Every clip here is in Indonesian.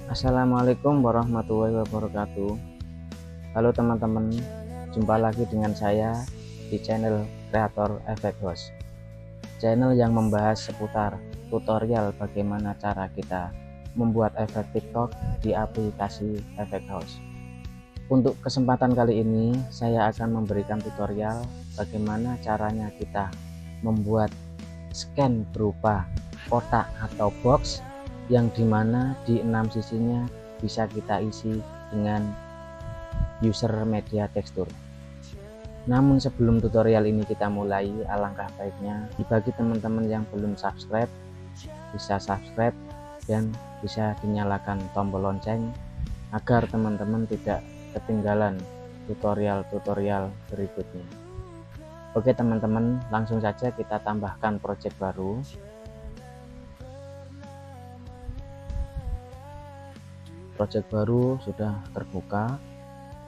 Assalamualaikum warahmatullahi wabarakatuh. Halo teman-teman, jumpa lagi dengan saya di channel Kreator Efek House, channel yang membahas seputar tutorial bagaimana cara kita membuat efek TikTok di aplikasi Efek House. Untuk kesempatan kali ini saya akan memberikan tutorial bagaimana caranya kita membuat scan berupa kotak atau box yang dimana di 6 sisinya bisa kita isi dengan user media tekstur. Namun sebelum tutorial ini kita mulai, alangkah baiknya bagi teman-teman yang belum subscribe bisa subscribe dan bisa dinyalakan tombol lonceng agar teman-teman tidak ketinggalan tutorial-tutorial berikutnya. Oke teman-teman, langsung saja kita tambahkan project baru. Project baru sudah terbuka,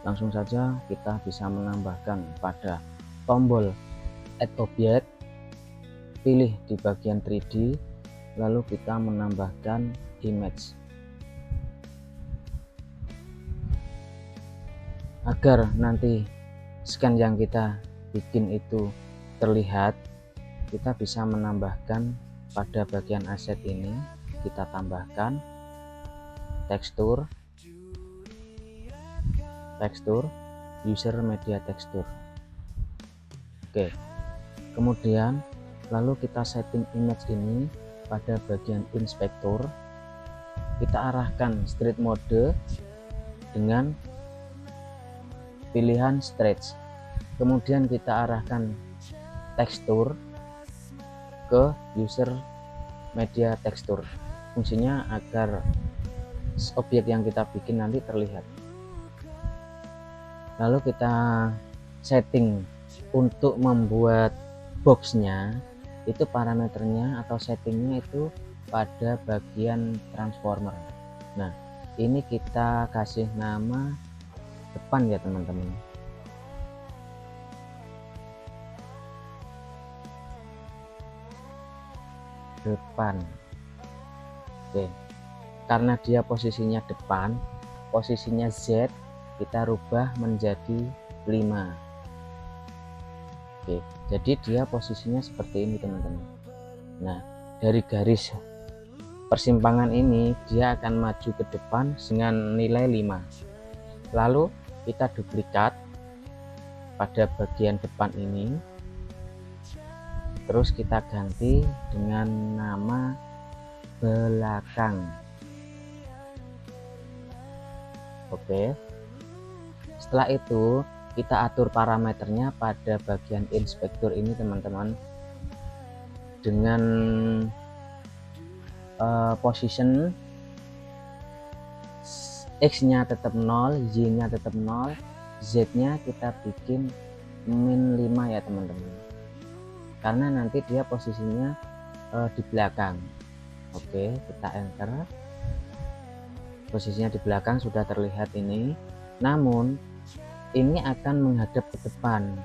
langsung saja kita bisa menambahkan pada tombol add object, pilih di bagian 3D, lalu kita menambahkan image agar nanti scan yang kita bikin itu terlihat. Kita bisa menambahkan pada bagian aset ini, kita tambahkan tekstur user media tekstur. Oke, kemudian lalu kita setting image ini pada bagian inspektur, kita arahkan straight mode dengan pilihan stretch, kemudian kita arahkan tekstur ke user media tekstur, fungsinya agar objek yang kita bikin nanti terlihat. Lalu kita setting untuk membuat boxnya, itu parameternya atau settingnya itu pada bagian transformer. Nah, ini kita kasih nama depan ya teman-teman. Depan. Oke, karena dia posisinya depan, posisinya Z kita rubah menjadi 5. Oke, jadi dia posisinya seperti ini teman-teman. Nah, dari garis persimpangan ini dia akan maju ke depan dengan nilai 5. Lalu kita duplikat pada bagian depan ini, terus kita ganti dengan nama belakang. Oke, setelah itu kita atur parameternya pada bagian inspektur ini teman-teman, dengan position X nya tetap 0, Y nya tetap 0, Z nya kita bikin min 5 ya teman-teman, karena nanti dia posisinya di belakang. Oke, kita enter, posisinya di belakang sudah terlihat ini, namun ini akan menghadap ke depan,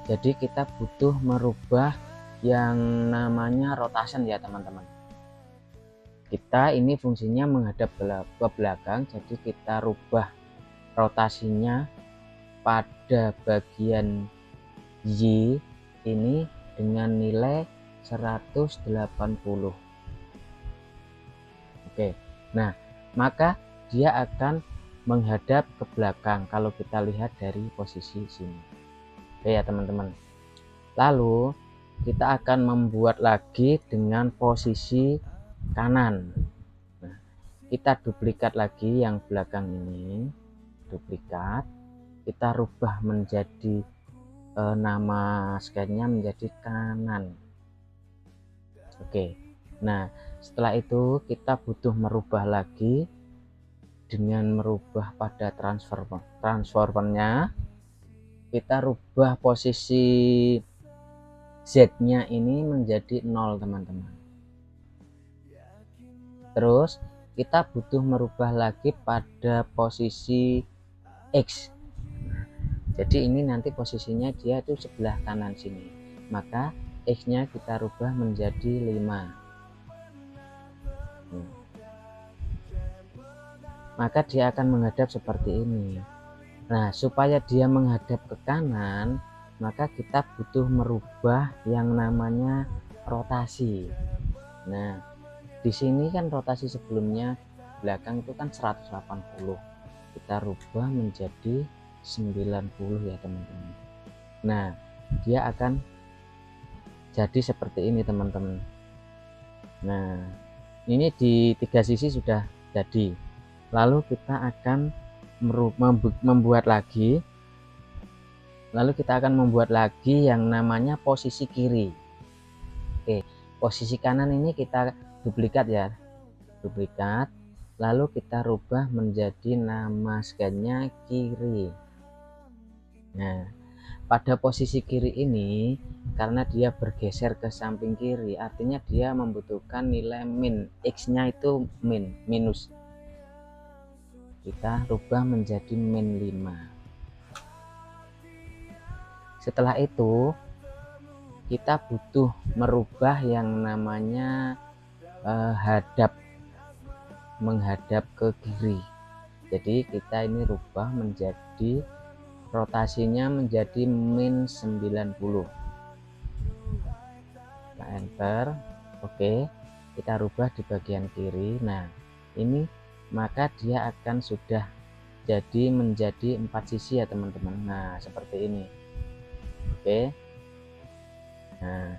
jadi kita butuh merubah yang namanya rotation ya teman-teman. Kita ini fungsinya menghadap ke belakang, jadi kita rubah rotasinya pada bagian Y ini dengan nilai 180. Oke, nah maka dia akan menghadap ke belakang kalau kita lihat dari posisi sini. Oke ya teman-teman, lalu kita akan membuat lagi dengan posisi kanan. Nah, kita duplikat lagi yang belakang ini, duplikat, kita rubah menjadi nama scan-nya menjadi kanan. Oke, nah setelah itu kita butuh merubah lagi dengan merubah pada transformernya, kita rubah posisi Z nya ini menjadi 0 teman-teman. Terus kita butuh merubah lagi pada posisi X, jadi ini nanti posisinya dia itu sebelah kanan sini, maka X nya kita rubah menjadi 5. maka dia akan menghadap seperti ini. Nah, supaya dia menghadap ke kanan, maka kita butuh merubah yang namanya rotasi. Nah, di sini kan rotasi sebelumnya belakang itu kan 180. Kita rubah menjadi 90 ya teman-teman. Nah, dia akan jadi seperti ini teman-teman. Nah, ini di 3 sisi sudah jadi. Lalu kita akan membuat lagi. Lalu kita akan membuat lagi yang namanya posisi kiri. Oke, posisi kanan ini kita duplikat ya. Duplikat. Lalu kita rubah menjadi nama scan-nya kiri. Nah, pada posisi kiri ini karena dia bergeser ke samping kiri, artinya dia membutuhkan nilai min, x-nya itu minus. Kita rubah menjadi min 5. Setelah itu kita butuh merubah yang namanya menghadap ke kiri. Jadi kita ini rubah menjadi rotasinya menjadi min 90. Kita enter. Oke, kita rubah di bagian kiri. Nah, ini maka dia akan sudah jadi menjadi 4 sisi ya teman-teman. Nah, seperti ini. Oke. Nah,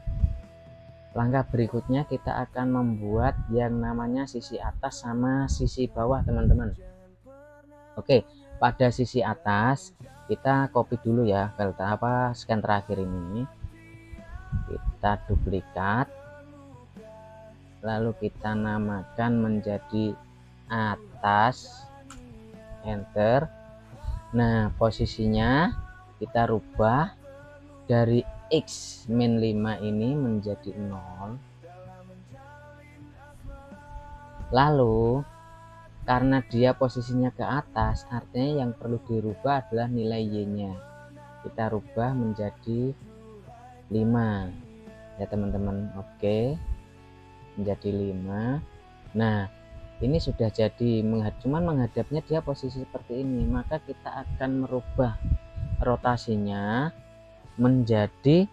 langkah berikutnya kita akan membuat yang namanya sisi atas sama sisi bawah teman-teman. Oke, pada sisi atas kita copy dulu ya filter scan terakhir ini. Kita duplikat. Lalu kita namakan menjadi atas. Enter. Nah, posisinya kita rubah dari x min 5 ini menjadi 0. Lalu karena dia posisinya ke atas, artinya yang perlu dirubah adalah nilai y-nya. Kita rubah menjadi 5 ya teman-teman. Oke, menjadi 5. Nah, ini sudah jadi cuman menghadapnya dia posisi seperti ini, maka kita akan merubah rotasinya menjadi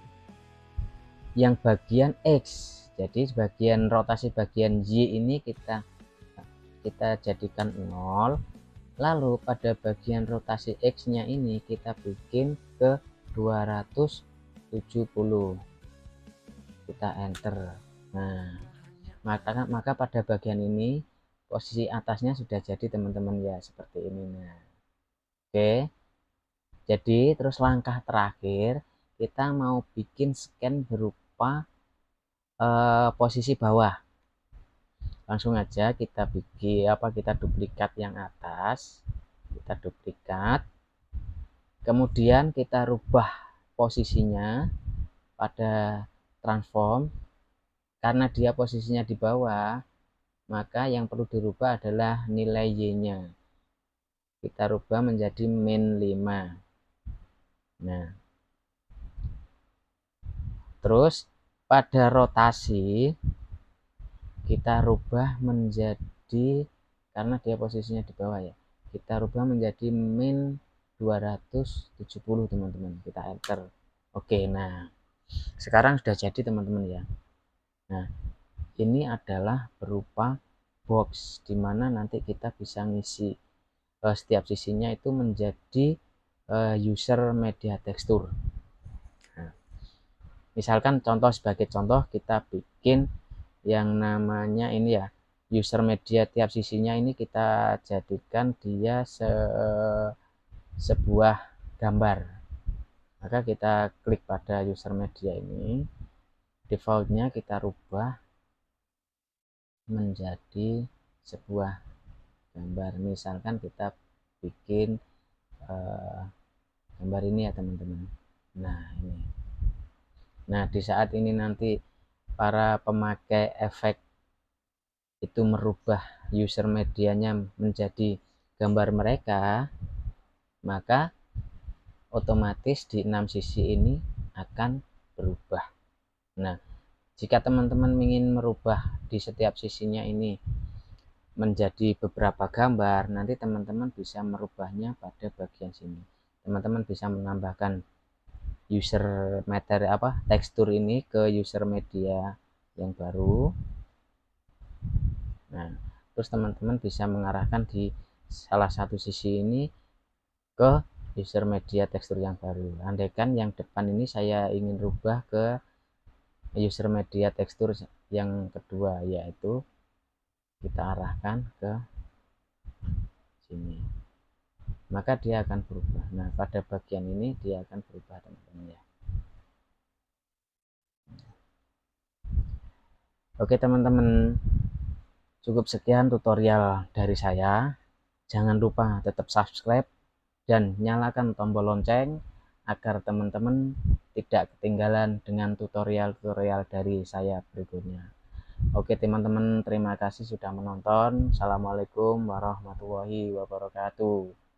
yang bagian X. Jadi bagian rotasi bagian Y ini kita jadikan 0. Lalu pada bagian rotasi X-nya ini kita bikin ke 270. Kita enter. Nah, maka pada bagian ini posisi atasnya sudah jadi teman-teman ya, seperti ini. Nah, oke. Jadi terus langkah terakhir kita mau bikin scan berupa posisi bawah. Langsung aja kita kita duplikat yang atas, kita duplikat, kemudian kita rubah posisinya pada transform. Karena dia posisinya di bawah, maka yang perlu dirubah adalah nilai y-nya. Kita rubah menjadi min 5. Nah, terus pada rotasi kita rubah menjadi, karena dia posisinya di bawah ya, kita rubah menjadi min 270 teman-teman. Kita enter. Oke, nah sekarang sudah jadi teman-teman ya. Nah, ini adalah berupa box dimana nanti kita bisa ngisi setiap sisinya itu menjadi user media tekstur. Nah, misalkan sebagai contoh kita bikin yang namanya ini ya, user media tiap sisinya ini kita jadikan dia sebuah gambar. Maka kita klik pada user media ini, defaultnya kita rubah menjadi sebuah gambar. Misalkan kita bikin gambar ini ya teman-teman. Nah, ini. Nah, di saat ini nanti para pemakai efek itu merubah user medianya menjadi gambar mereka, maka otomatis di 6 sisi ini akan berubah. Nah, jika teman-teman ingin merubah di setiap sisinya ini menjadi beberapa gambar, nanti teman-teman bisa merubahnya pada bagian sini. Teman-teman bisa menambahkan user materi tekstur ini ke user media yang baru. Nah, terus teman-teman bisa mengarahkan di salah satu sisi ini ke user media tekstur yang baru. Andaikan yang depan ini saya ingin rubah ke user media tekstur yang kedua, yaitu kita arahkan ke sini, maka dia akan berubah. Nah, pada bagian ini dia akan berubah, teman-teman ya. Oke teman-teman, cukup sekian tutorial dari saya. Jangan lupa tetap subscribe dan nyalakan tombol lonceng agar teman-teman tidak ketinggalan dengan tutorial-tutorial dari saya berikutnya. Oke teman-teman, terima kasih sudah menonton. Assalamualaikum warahmatullahi wabarakatuh.